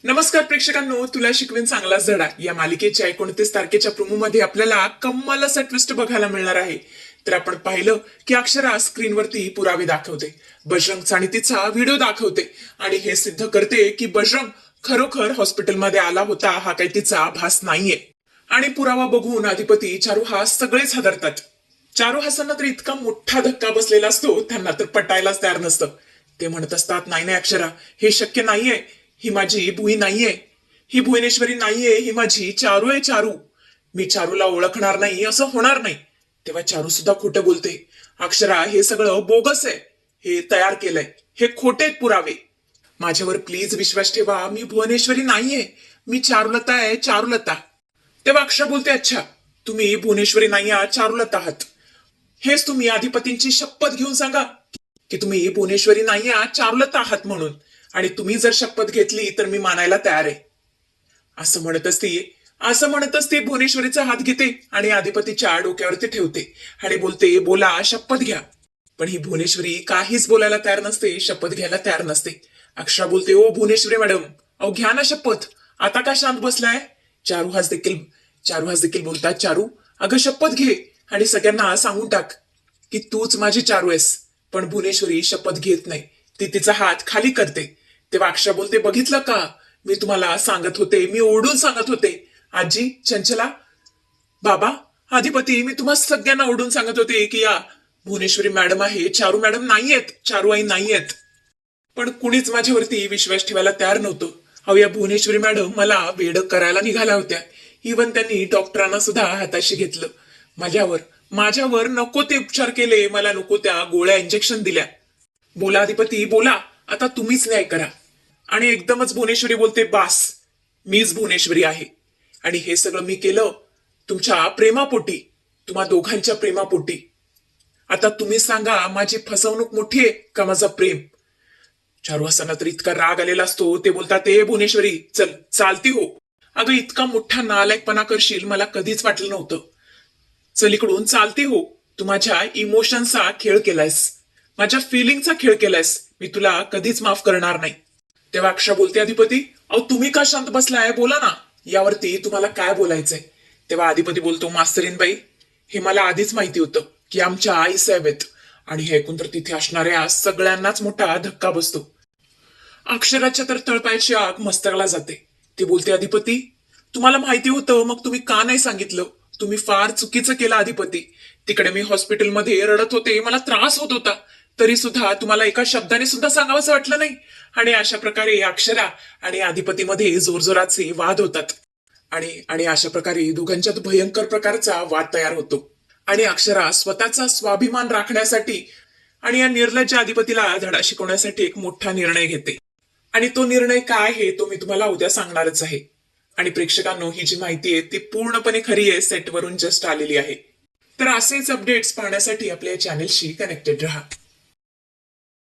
नमस्कार प्रेक्षकांनो, तुला शिकवेन चांगलाच धडा या मालिकेच्या 29 तारखेच्या प्रोमो मध्ये आपल्याला कमाल असा ट्विस्ट बघायला मिळणार आहे. तर आपण पाहिलं की अक्षरा स्क्रीनवरती पुरावे दाखवते, बजरंग आणि तिचा व्हिडिओ दाखवते आणि हे सिद्ध करते की बजरंग खरोखर हॉस्पिटलमध्ये आला होता, हा काही तिचा भास नाहीये. आणि पुरावा बघून अधिपती चारुहास सगळेच हादरतात. चारुहासांना तर इतका मोठा धक्का बसलेला असतो, त्यांना तर पटायलाच तयार नसतं. ते म्हणत असतात, नाही नाही अक्षरा, हे शक्य नाहीये. ही माझी भुई नाहीये, ही भुवनेश्वरी नाहीये, ही माझी चारू आहे. चारू, मी चारूला ओळखणार नाही, असं होणार नाही. तेव्हा चारू सुद्धा खोटं बोलते. अक्षरा, हे सगळं बोगस आहे, हे तयार केलंय, हे खोटे पुरावे. माझ्यावर प्लीज विश्वास ठेवा, मी भुवनेश्वरी नाहीये, मी चारुलता आहे, चारुलता. तेव्हा अक्षरा बोलते, अच्छा तुम्ही भुवनेश्वरी नाही आहात, चारुलता आहात. हेच तुम्ही अधिपतींची शपथ घेऊन सांगा की तुम्ही भुवनेश्वरी नाही आहात, चारुलता आहात म्हणून. आणि तुम्ही जर शपथ घेतली तर मी मानायला तयार आहे. असं म्हणतच ती भुवनेश्वरीचा हात घेते आणि अधिपतीच्या डोक्यावरती ठेवते आणि बोलते, बोला, शपथ घ्या. पण ही भुवनेश्वरी काहीच बोलायला तयार नसते, शपथ घ्यायला तयार नसते. अक्षरा बोलते, ओ भुवनेश्वरी मॅडम, अहो घ्या ना शपथ, आता का शांत बसलाय? चारुहास देखील बोलतात, चारू अगं शपथ घे आणि सगळ्यांना सांगून टाक की तूच माझी चारू आहेस. पण भुवनेश्वरी शपथ घेत नाही, ती तिचा हात खाली करते. तेव्हा अक्षरा बोलते, बघितलं का, मी तुम्हाला सांगत होते, मी ओरडून सांगत होते. आजी, चंचला, बाबा, अधिपती, मी तुम्हा सगळ्यांना ओरडून सांगत होते की या भुवनेश्वरी मॅडम आहे, चारू मॅडम नाहीयेत, चारू आई नाहीयेत. पण कुणीच माझ्यावरती विश्वास ठेवायला तयार नव्हतं. अहो या भुवनेश्वरी मॅडम मला वेड करायला निघाल्या होत्या. इव्हन त्यांनी डॉक्टरांना सुद्धा हाताशी घेतलं. माझ्यावर नको ते उपचार केले, मला नको त्या गोळ्या इंजेक्शन दिल्या. बोला अधिपती, बोला, आता तुम्हीच न्याय करा. आणि एकदमच भुवनेश्वरी बोलते, बास, मीच भुवनेश्वरी आहे. आणि हे सगळं मी केलं तुमच्या प्रेमापोटी, तुम्हा दोघांच्या प्रेमापोटी. आता तुम्ही सांगा, माझी फसवणूक मोठी आहे का माझा प्रेम? चारुहासांना तर इतका राग आलेला असतो, ते बोलतात, ते भुवनेश्वरी चल, चालती हो. अगं इतका मोठा नालायकपणा करशील मला कधीच वाटलं नव्हतं. चल इकडून, चालती हो. तू माझ्या इमोशनचा खेळ केलायस, माझ्या फिलिंगचा खेळ केलायस, मी तुला कधीच माफ करणार नाही. तेव्हा अक्षरा बोलते, अधिपती, अहो तुम्ही का शांत बसलाय, बोला ना, यावरती तुम्हाला काय बोलायचंय? तेव्हा अधिपती बोलतो, मास्तरीनबाई, हे मला आधीच माहिती होतं की आमच्या आई साहेब आहेत. आणि हे ऐकून तर तिथे असणाऱ्या सगळ्यांनाच मोठा धक्का बसतो. अक्षराच्या तर तळपायाची आग मस्तकाला जाते. ती बोलते, अधिपती, तुम्हाला माहिती होतं, मग तुम्ही का नाही सांगितलं? तुम्ही फार चुकीचं केलं अधिपती. तिकडे मी हॉस्पिटलमध्ये रडत होते, मला त्रास होत होता, तरी सुद्धा तुम्हाला एका शब्दाने सुद्धा सांगावंसं वाटलं नाही. आणि अशा प्रकारे अक्षरा आणि अधिपतीमध्ये जोरजोराचे वाद होतात. आणि अशा प्रकारे दोघांच्यात भयंकर प्रकारचा वाद तयार होतो. आणि अक्षरा स्वतःचा स्वाभिमान राखण्यासाठी आणि या निर्लज्ज अधिपतीला धडा शिकवण्यासाठी एक मोठा निर्णय घेते. आणि तो निर्णय काय आहे तो मी तुम्हाला उद्या सांगणारच आहे. आणि प्रेक्षकांनो, ही जी माहिती आहे ती पूर्णपणे खरी आहे, सेटवरून जस्ट आलेली आहे. तर असेच अपडेट्स पाहण्यासाठी आपल्या चॅनेलशी कनेक्टेड रहा.